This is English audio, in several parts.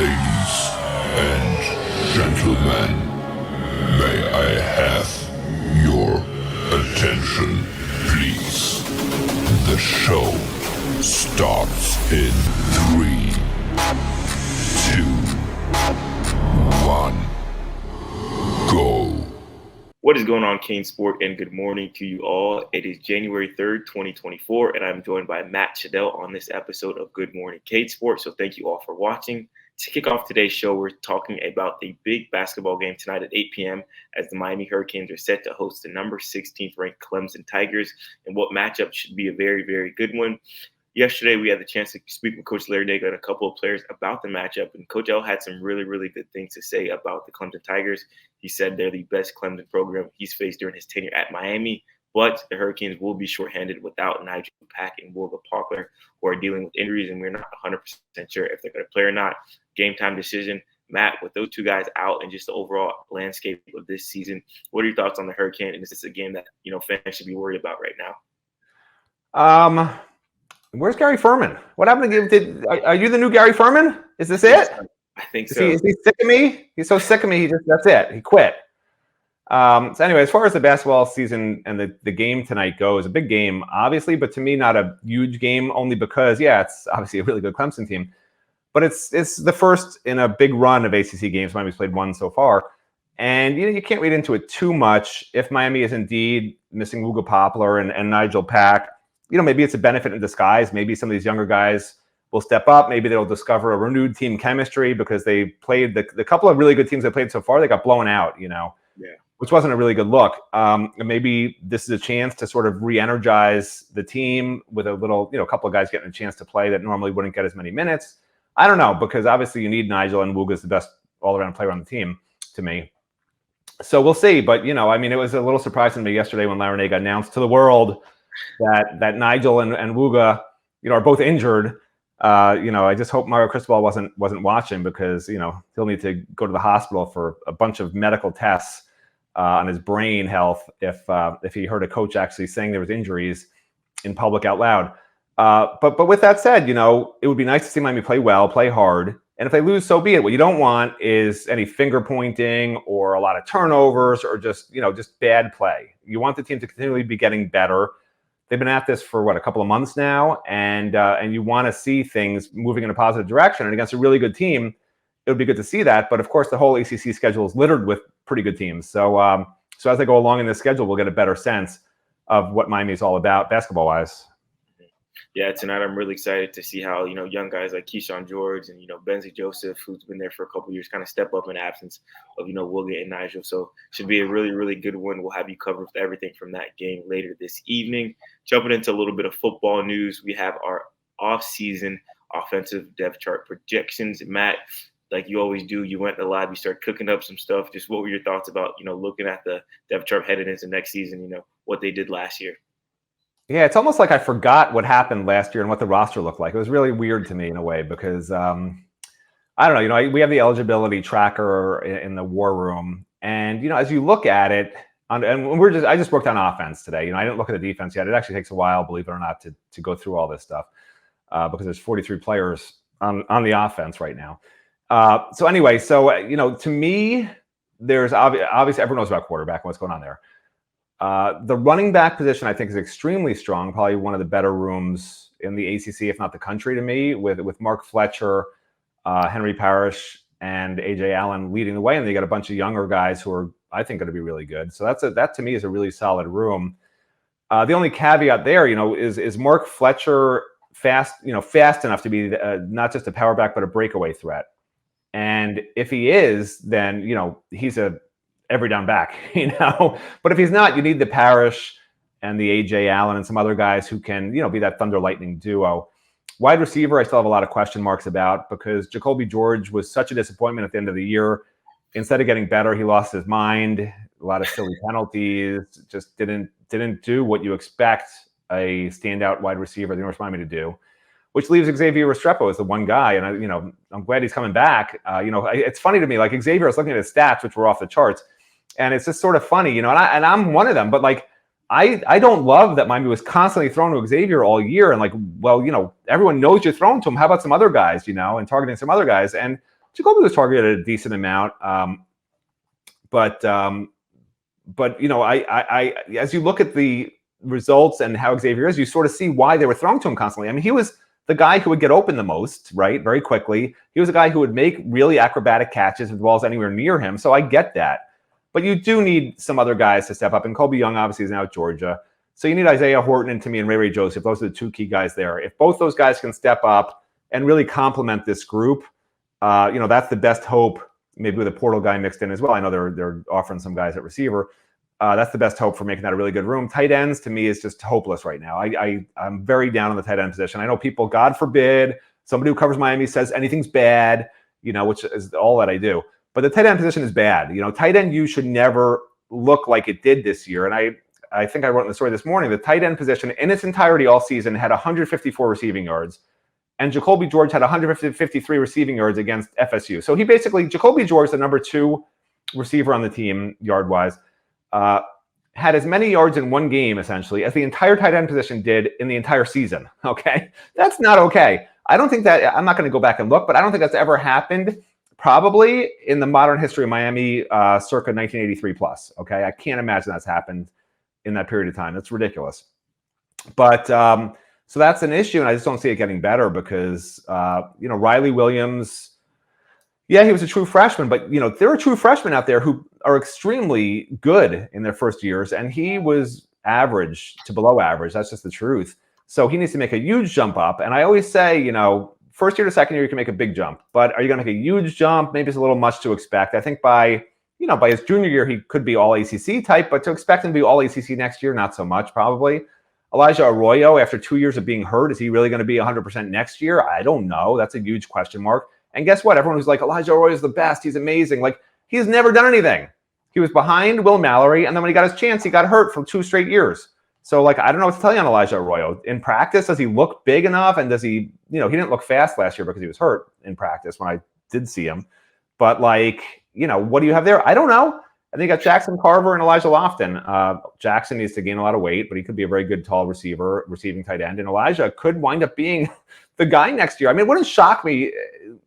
Ladies and gentlemen, may I have your attention, please? The show starts in 3, 2, 1, go. What is going on, CaneSport, and good morning to you all. It is January 3rd, 2024, and I'm joined by Matt Shodell on this episode of Good Morning CaneSport. So thank you all for watching. To kick off today's show, we're talking about the big basketball game tonight at 8 p.m. as the Miami Hurricanes are set to host the number 16th ranked Clemson Tigers, and what matchup should be a very, very good one. Yesterday, we had the chance to speak with Coach Larranaga and a couple of players about the matchup, and Coach L had some really, really good things to say about the Clemson Tigers. He said they're the best Clemson program he's faced during his tenure at Miami, but the Hurricanes will be shorthanded without Nigel Pack and Will Parker, who are dealing with injuries, and we're not 100% sure if they're going to play or not. Game time decision. Matt, with those two guys out and just the overall landscape of this season, what are your thoughts on the Hurricane? And is this a game that fans should be worried about right now? Where's Gary Furman? What happened to you? Are you the new Gary Furman? Is this it? I think so. Is he sick of me? He's so sick of me. That's it. He quit. So anyway, as far as the basketball season and the game tonight goes, a big game, obviously, but to me, not a huge game, only because, it's obviously a really good Clemson team. But it's the first in a big run of ACC games. Miami's played one so far. And, you can't read into it too much. If Miami is indeed missing Wooga Poplar and Nigel Pack, maybe it's a benefit in disguise. Maybe some of these younger guys will step up. Maybe they'll discover a renewed team chemistry because they played the couple of really good teams they played so far. They got blown out, which wasn't a really good look. And maybe this is a chance to sort of re-energize the team with a little, a couple of guys getting a chance to play that normally wouldn't get as many minutes. I don't know, because obviously you need Nigel, and Wooga's the best all-around player on the team to me. So we'll see. But, it was a little surprising to me yesterday when Larranaga announced to the world that Nigel and Wooga, are both injured. I just hope Mario Cristobal wasn't watching, because, he'll need to go to the hospital for a bunch of medical tests on his brain health if he heard a coach actually saying there was injuries in public out loud. But with that said, it would be nice to see Miami play well, play hard. And if they lose, so be it. What you don't want is any finger pointing or a lot of turnovers or just bad play. You want the team to continually be getting better. They've been at this for a couple of months now, and you want to see things moving in a positive direction. And against a really good team, it would be good to see that. But of course, the whole ACC schedule is littered with pretty good teams. So as they go along in this schedule, we'll get a better sense of what Miami is all about basketball-wise. Yeah, tonight I'm really excited to see how, young guys like Keyshawn George and, Benzie Joseph, who's been there for a couple of years, kind of step up in absence of, William and Nigel. So should be a really, really good one. We'll have you covered with everything from that game later this evening. Jumping into a little bit of football news, we have our off-season offensive depth chart projections. Matt, like you always do, you went in the lab, you started cooking up some stuff. Just what were your thoughts about, looking at the depth chart headed into next season, what they did last year? Yeah, it's almost like I forgot what happened last year and what the roster looked like. It was really weird to me in a way because, I don't know, we have the eligibility tracker in the war room. And, as you look at it, I just worked on offense today. I didn't look at the defense yet. It actually takes a while, believe it or not, to go through all this stuff because there's 43 players on the offense right now. To me, there's obviously everyone knows about quarterback and what's going on there. The running back position, I think, is extremely strong. Probably one of the better rooms in the ACC, if not the country, to me, with Mark Fletcher, Henry Parrish, and A.J. Allen leading the way. And they got a bunch of younger guys who are, I think, going to be really good. So that to me is a really solid room. The only caveat there, is Mark Fletcher fast enough to be not just a power back, but a breakaway threat. And if he is, then, he's a every down back, But if he's not, you need the Parrish and the A.J. Allen and some other guys who can, be that thunder lightning duo. Wide receiver, I still have a lot of question marks about because Jacoby George was such a disappointment at the end of the year. Instead of getting better, he lost his mind. A lot of silly penalties. Just didn't do what you expect a standout wide receiver at the University of Miami to do. Which leaves Xavier Restrepo as the one guy, and I'm glad he's coming back. It's funny to me, like Xavier, I was looking at his stats, which were off the charts. And it's just sort of funny, and I'm one of them. But I don't love that Miami was constantly throwing to Xavier all year. And everyone knows you're throwing to him. How about some other guys, and targeting some other guys? And Jacoby was targeted a decent amount. But I as you look at the results and how Xavier is, you sort of see why they were throwing to him constantly. I mean, he was the guy who would get open the most, right? Very quickly. He was a guy who would make really acrobatic catches with balls anywhere near him. So I get that. But you do need some other guys to step up. And Colby Young obviously is now at Georgia. So you need Isaiah Horton and to me and Ray Joseph. Those are the two key guys there. If both those guys can step up and really complement this group, that's the best hope. Maybe with a portal guy mixed in as well. I know they're offering some guys at receiver. That's the best hope for making that a really good room. Tight ends, to me, is just hopeless right now. I'm very down on the tight end position. I know people, God forbid, somebody who covers Miami says anything's bad, which is all that I do. But the tight end position is bad. Tight end use should never look like it did this year. And I think I wrote in the story this morning, the tight end position in its entirety all season had 154 receiving yards. And Jacoby George had 153 receiving yards against FSU. So Jacoby George, the number 2 receiver on the team, yard-wise, had as many yards in one game, essentially, as the entire tight end position did in the entire season, okay? That's not okay. I don't think that – I'm not going to go back and look, but I don't think that's ever happened probably in the modern history of Miami circa 1983 plus, okay? I can't imagine that's happened in that period of time. That's ridiculous. But so that's an issue, and I just don't see it getting better because, Riley Williams – yeah, he was a true freshman, but, there are true freshmen out there who are extremely good in their first years, and he was average to below average. That's just the truth. So he needs to make a huge jump up. And I always say, first year to second year, you can make a big jump. But are you going to make a huge jump? Maybe it's a little much to expect. I think by his junior year, he could be all ACC type, but to expect him to be all ACC next year, not so much, probably. Elijah Arroyo, after 2 years of being hurt, is he really going to be 100% next year? I don't know. That's a huge question mark. And guess what? Everyone who's like, Elijah Arroyo is the best. He's amazing. Like, he's never done anything. He was behind Will Mallory, and then when he got his chance, he got hurt for 2 straight years. So, I don't know what to tell you on Elijah Arroyo. In practice, does he look big enough? And does he, he didn't look fast last year because he was hurt in practice when I did see him. But, what do you have there? I don't know. And then you got Jackson Carver and Elijah Lofton. Jackson needs to gain a lot of weight, but he could be a very good tall receiving tight end. And Elijah could wind up being the guy next year. I mean, it wouldn't shock me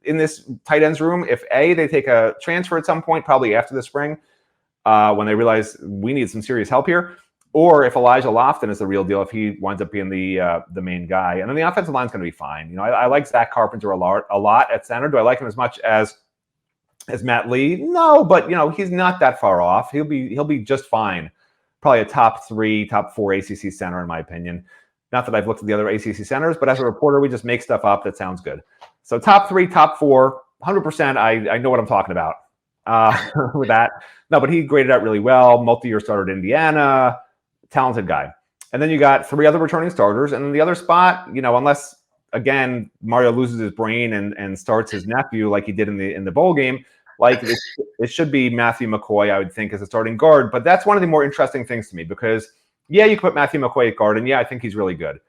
in this tight ends room if they take a transfer at some point, probably after the spring, when they realize we need some serious help here, or if Elijah Lofton is the real deal, if he winds up being the main guy. And then the offensive line's going to be fine. I like Zach Carpenter a lot at center. Do I like him as much as Matt Lee? No, but he's not that far off. He'll be just fine. Probably a top 3, top 4 ACC center in my opinion. Not that I've looked at the other ACC centers, but as a reporter, we just make stuff up that sounds good. So top 3, top 4, 100%. I know what I'm talking about with that. No, but he graded out really well. Multi-year starter at Indiana, talented guy. And then you got 3 other returning starters, and then the other spot, unless again Mario loses his brain and starts his nephew like he did in the bowl game. It should be Matthew McCoy, I would think, as a starting guard. But that's one of the more interesting things to me because, yeah, you could put Matthew McCoy at guard, and yeah, I think he's really good.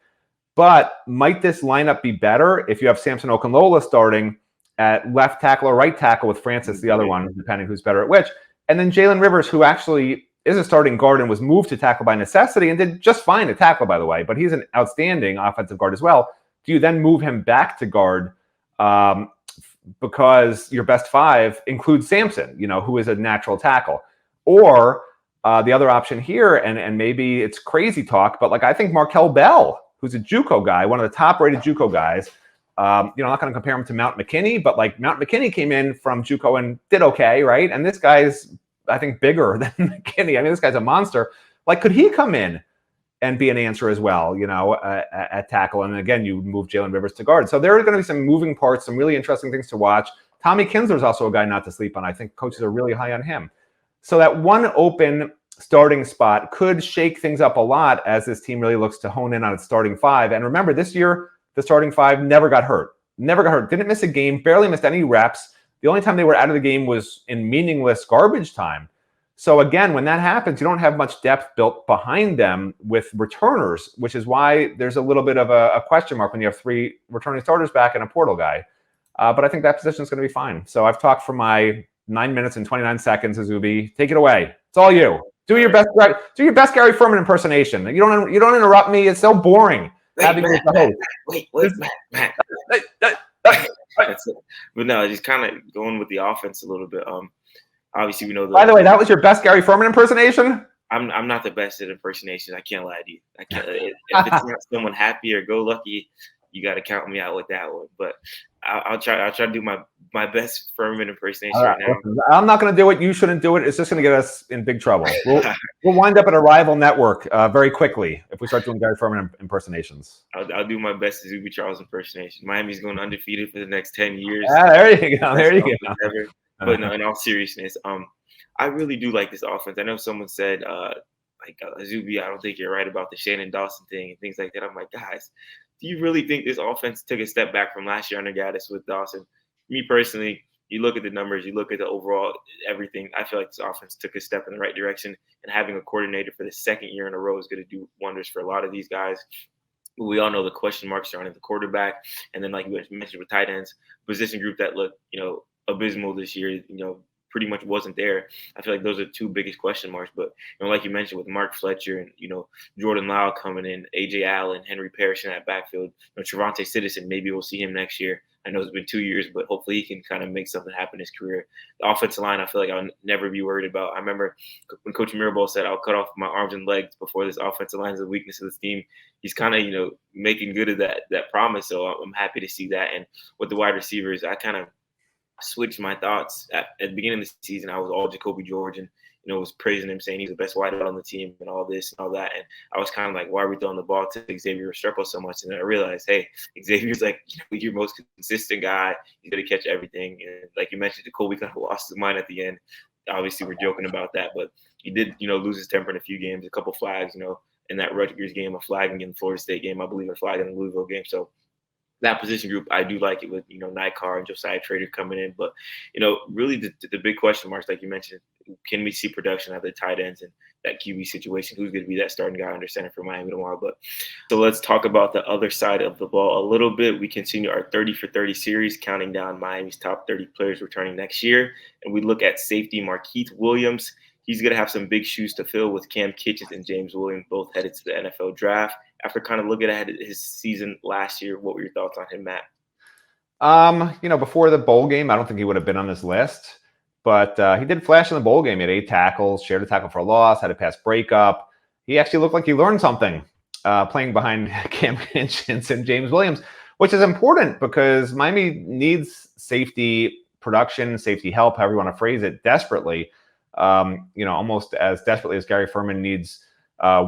But might this lineup be better if you have Samson Okunlola starting at left tackle or right tackle with Francis, the other one, depending who's better at which, and then Jalen Rivers, who actually is a starting guard and was moved to tackle by necessity and did just fine at tackle, by the way, but he's an outstanding offensive guard as well. Do you then move him back to guard because your best 5 includes Samson, who is a natural tackle? Or the other option here, and maybe it's crazy talk, but I think Markel Bell, who's a JUCO guy, one of the top-rated JUCO guys, I'm not going to compare him to Mount McKinney, but Mount McKinney came in from JUCO and did okay, right? And this guy's, I think, bigger than McKinney. I mean, this guy's a monster. Could he come in and be an answer as well, at tackle? And again, you move Jalen Rivers to guard. So there are going to be some moving parts, some really interesting things to watch. Tommy Kinsler's also a guy not to sleep on. I think coaches are really high on him. So that one open starting spot could shake things up a lot as this team really looks to hone in on its starting 5. And remember, this year, the starting 5 never got hurt. Didn't miss a game, barely missed any reps. The only time they were out of the game was in meaningless garbage time. So again, when that happens, you don't have much depth built behind them with returners, which is why there's a little bit of a question mark when you have 3 returning starters back and a portal guy. But I think that position is going to be fine. So I've talked for my 9 minutes and 29 seconds, Izubee. Take it away. It's all you. Do your best. Do your best Gary Furman impersonation. You don't interrupt me. It's so boring having you as the host. Wait, Matt. That's it. But no, just kind of going with the offense a little bit. Obviously we know By the way, that was your best Gary Furman impersonation? I'm not the best at impersonations. I can't lie to you. I can't. If it's not someone happy or go lucky, you got to count me out with that one. But I'll try. I'll try to do my best Furman impersonation right now. Listen, I'm not going to do it. You shouldn't do it. It's just going to get us in big trouble. We'll wind up at a rival network very quickly if we start doing Gary Furman impersonations. I'll do my best Izubee Charles impersonation. Miami's going undefeated for the next 10 years. There you go. There you go. But no, in all seriousness, I really do like this offense. I know someone said, Izubee, I don't think you're right about the Shannon Dawson thing and things like that. I'm like, guys, do you really think this offense took a step back from last year under Gaddis with Dawson? Me personally, you look at the numbers, you look at the overall everything. I feel like this offense took a step in the right direction, and having a coordinator for the second year in a row is going to do wonders for a lot of these guys. We all know the question marks surrounding the quarterback, and then like you mentioned with tight ends, position group that looked, abysmal this year, pretty much wasn't there. I feel like those are the two biggest question marks. But like you mentioned with Mark Fletcher and Jordan Lyle coming in, AJ Allen, Henry Parrish in that backfield, Trevante Citizen, maybe we'll see him next year. I know it's been 2 years, but hopefully he can kind of make something happen in his career. The offensive line, I feel like I'll never be worried about. I remember when Coach Mirabal said, I'll cut off my arms and legs before this offensive line is a weakness of this team. He's kind of, making good of that promise. So I'm happy to see that. And with the wide receivers, I kind of switched my thoughts at the beginning of the season. I was all Jacoby George and was praising him, saying he's the best wideout on the team and all this and all that. And I was kind of like, why are we throwing the ball to Xavier Restrepo so much? And then I realized, hey, Xavier's like your most consistent guy. He's going to catch everything. And like you mentioned, Jacoby kind of lost his mind at the end. Obviously, we're joking about that, but he did, lose his temper in a few games, a couple flags, in that Rutgers game, a flagging in the Florida State game, I believe a flag in the Louisville game. So that position group, I do like it with, Nykar and Josiah Trader coming in. But, really the big question marks, like you mentioned, can we see production out of the tight ends and that QB situation? Who's going to be that starting guy under center for Miami tomorrow? But so let's talk about the other side of the ball a little bit. We continue our 30 for 30 series, counting down Miami's top 30 players returning next year. And we look at safety Markeith Williams. He's going to have some big shoes to fill with Cam Kitchens and James Williams both headed to the NFL draft. After kind of looking at his season last year, what were your thoughts on him, Matt? Before the bowl game, I don't think he would have been on this list. But he did flash in the bowl game. He had 8 tackles, shared a tackle for a loss, had a pass breakup. He actually looked like he learned something playing behind Cam Kitchens and James Williams, which is important because Miami needs safety production, safety help, however you want to phrase it, desperately. Almost as desperately as Gary Furman needs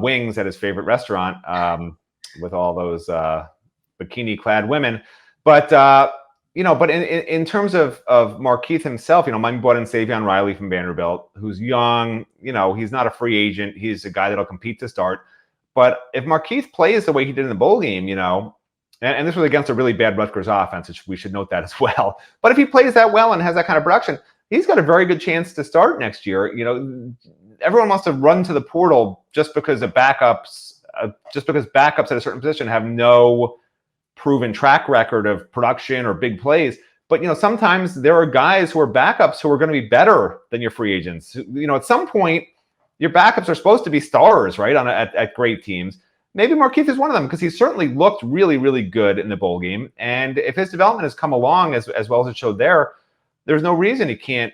wings at his favorite restaurant with all those bikini-clad women. But in terms of Markeith himself, Miami brought in Savion Riley from Vanderbilt, who's young. He's not a free agent. He's a guy that'll compete to start. But if Markeith plays the way he did in the bowl game, and this was against a really bad Rutgers offense, which we should note that as well. But if he plays that well and has that kind of production, he's got a very good chance to start next year. Everyone wants to run to the portal just because backups at a certain position have no proven track record of production or big plays. But, sometimes there are guys who are backups who are going to be better than your free agents. At some point, your backups are supposed to be stars, right, at great teams. Maybe Markeith is one of them because he certainly looked really, really good in the bowl game. And if his development has come along as well as it showed there's no reason he can't,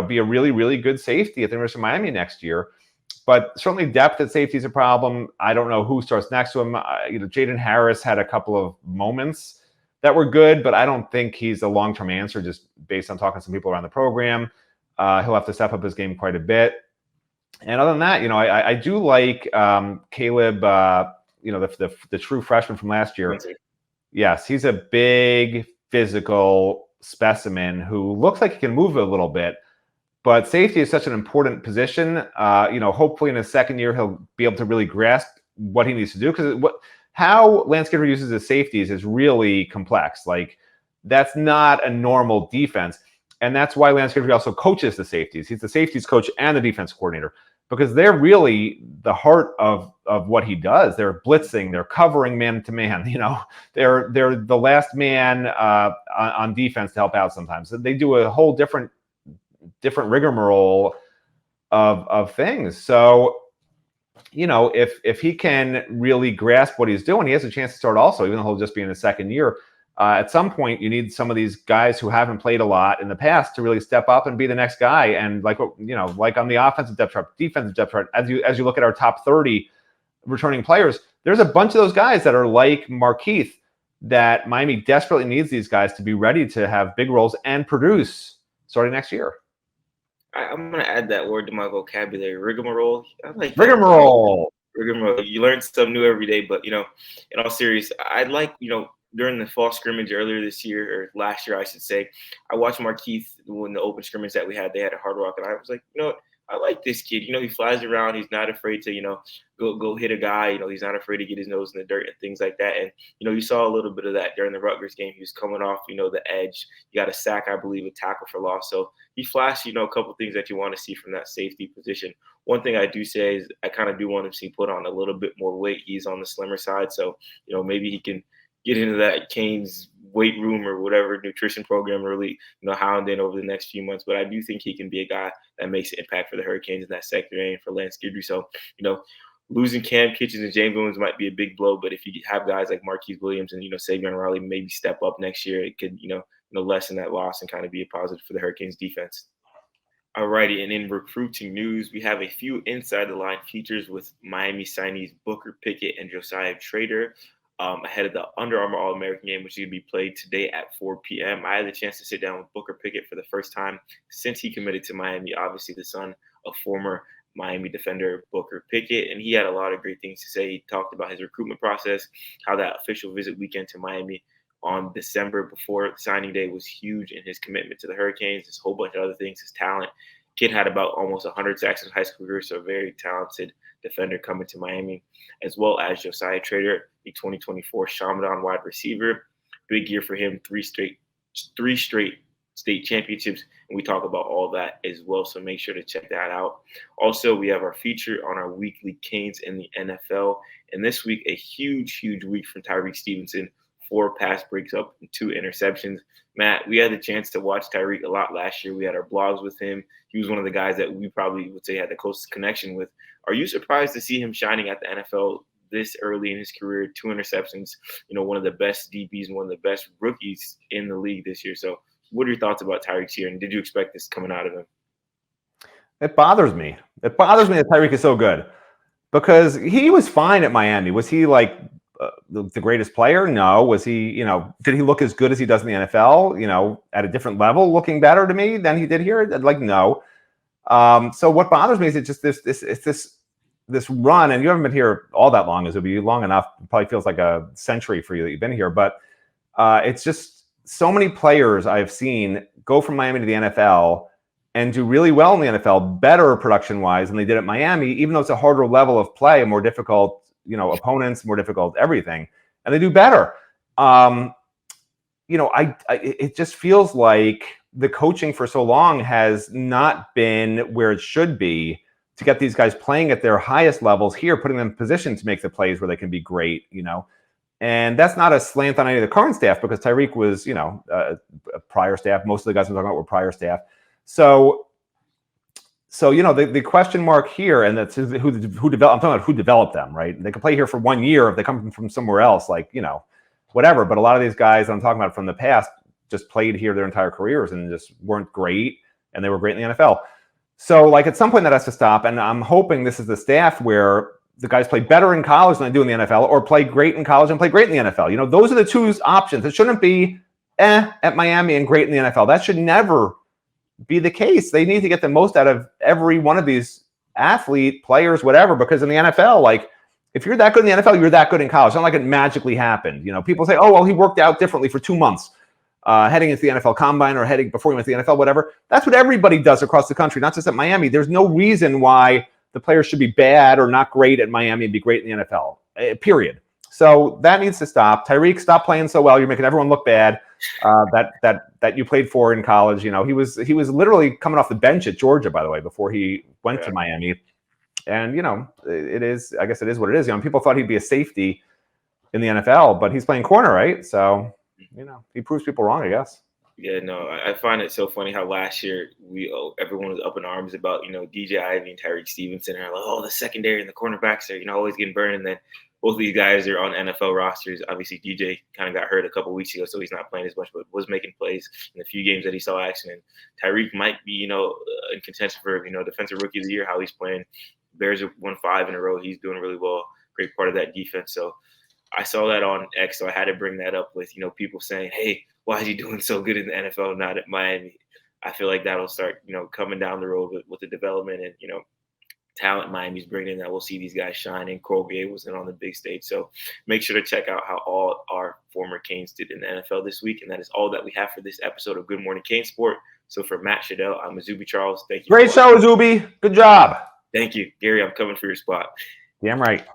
be a really, really good safety at the University of Miami next year. But certainly depth at safety is a problem. I don't know who starts next to him. Jaden Harris had a couple of moments that were good, but I don't think he's a long-term answer just based on talking to some people around the program. He'll have to step up his game quite a bit. And other than that, I do like Caleb, the true freshman from last year. Yes, he's a big physical specimen who looks like he can move a little bit. But safety is such an important position. Hopefully in his second year, he'll be able to really grasp what he needs to do. Because how Lance Guidry uses his safeties is really complex. Like, that's not a normal defense. And that's why Lance Guidry also coaches the safeties. He's the safeties coach and the defense coordinator. Because they're really the heart of what he does. They're blitzing. They're covering man-to-man. They're the last man on defense to help out sometimes. So they do a whole different rigmarole of things. So, if he can really grasp what he's doing, he has a chance to start also, even though he'll just be in his second year. At some point, you need some of these guys who haven't played a lot in the past to really step up and be the next guy. And like on the offensive depth chart, defensive depth chart, as you look at our top 30 returning players, there's a bunch of those guys that are like Markeith that Miami desperately needs these guys to be ready to have big roles and produce starting next year. I'm going to add that word to my vocabulary, rigmarole. I like rigmarole. Rigmarole. You learn something new every day, but, in all seriousness, I'd like, during the fall scrimmage earlier this year, or last year, I should say, I watched Markeith when the open scrimmage that we had, they had a Hard Rock, and I was like, I like this kid. He flies around. He's not afraid to, go hit a guy. He's not afraid to get his nose in the dirt and things like that. And, you saw a little bit of that during the Rutgers game. He was coming off, the edge. He got a sack, I believe, a tackle for loss. So he flashed, a couple things that you want to see from that safety position. One thing I do say is I kind of do want to see put on a little bit more weight. He's on the slimmer side. So, maybe he can get into that Cane's weight room or whatever nutrition program really, hound in over the next few months. But I do think he can be a guy that makes an impact for the Hurricanes in that secondary and for Lance Guidry. So, losing Cam Kitchens and James Williams might be a big blow, but if you have guys like Marquise Williams and, Savion Riley maybe step up next year, it could, lessen that loss and kind of be a positive for the Hurricanes defense. Alrighty, and in recruiting news, we have a few inside the line features with Miami signees Booker Pickett and Josiah Trader. Ahead of the Under Armour All-American game, which is going to be played today at 4 p.m. I had the chance to sit down with Booker Pickett for the first time since he committed to Miami, obviously the son of former Miami defender Booker Pickett, and he had a lot of great things to say. He talked about his recruitment process, how that official visit weekend to Miami on December before signing day was huge in his commitment to the Hurricanes, this whole bunch of other things, his talent. Kid had about almost 100 sacks in high school career, so a very talented defender coming to Miami, as well as Josiah Trader, the 2024 Shamadan wide receiver. Big year for him, three straight state championships, and we talk about all that as well, so make sure to check that out. Also, we have our feature on our weekly Canes in the NFL, and this week, a huge week from Tyreek Stevenson. 4 pass breaks up and 2 interceptions. Matt, we had the chance to watch Tyreek a lot last year. We had our blogs with him. He was one of the guys that we probably would say had the closest connection with. Are you surprised to see him shining at the NFL this early in his career? 2 interceptions, one of the best DBs and one of the best rookies in the league this year. So what are your thoughts about Tyreek's year, and did you expect this coming out of him? It bothers me. It bothers me that Tyreek is so good because he was fine at Miami. Was he like the greatest player? No. Was he, did he look as good as he does in the NFL, at a different level, looking better to me than he did here? Like, no. So what bothers me is it's just this run, and you haven't been here all that long, Izubee, long enough. It probably feels like a century for you that you've been here, but it's just so many players I've seen go from Miami to the NFL and do really well in the NFL, better production-wise than they did at Miami, even though it's a harder level of play, a more difficult opponents, more difficult everything, and they do better. It just feels like the coaching for so long has not been where it should be to get these guys playing at their highest levels here, putting them in position to make the plays where they can be great, And that's not a slant on any of the current staff because Tyreek was, a prior staff. Most of the guys I'm talking about were prior staff. So the question mark here, and that's who developed. I'm talking about who developed them, right? They can play here for 1 year if they come from somewhere else, like whatever. But a lot of these guys I'm talking about from the past just played here their entire careers and just weren't great, and they were great in the NFL. So like at some point that has to stop, and I'm hoping this is the staff where the guys play better in college than they do in the NFL, or play great in college and play great in the NFL. Those are the 2 options. It shouldn't be at Miami and great in the NFL. That should never be the case. They need to get the most out of every one of these athlete players, whatever, because in the NFL, like if you're that good in the NFL, you're that good in college. It's not like it magically happened. People say, oh, well, he worked out differently for 2 months heading into the NFL combine or heading before he went to the NFL, whatever. That's what everybody does across the country, not just at Miami. There's no reason why the players should be bad or not great at Miami and be great in the NFL, period. So that needs to stop. Tyreek, stop playing so well. You're making everyone look bad. That you played for in college. He was literally coming off the bench at Georgia, by the way, before he went to Miami. And it is, I guess it is what it is. People thought he'd be a safety in the NFL, but he's playing corner, right? So he proves people wrong, I guess. Yeah, no, I find it so funny how last year everyone was up in arms about DJ Ivey and Tyreek Stevenson, and like, oh, the secondary and the cornerbacks are always getting burned, and then both of these guys are on NFL rosters. Obviously, DJ kind of got hurt a couple weeks ago, so he's not playing as much, but was making plays in the few games that he saw action. And Tyreek might be, in contention for, defensive rookie of the year, how he's playing. Bears have won 5 in a row. He's doing really well. Great part of that defense. So I saw that on X, so I had to bring that up with, people saying, hey, why is he doing so good in the NFL, not at Miami? I feel like that'll start, coming down the road with the development and, talent Miami's bringing in, that we'll see these guys shine. And Colgate was on the big stage. So make sure to check out how all our former Canes did in the NFL this week. And that is all that we have for this episode of Good Morning CaneSport. So for Matt Shodell, I'm Izubee Charles. Thank you. Great show, Izubee. Good job. Thank you. Gary, I'm coming for your spot. Damn right.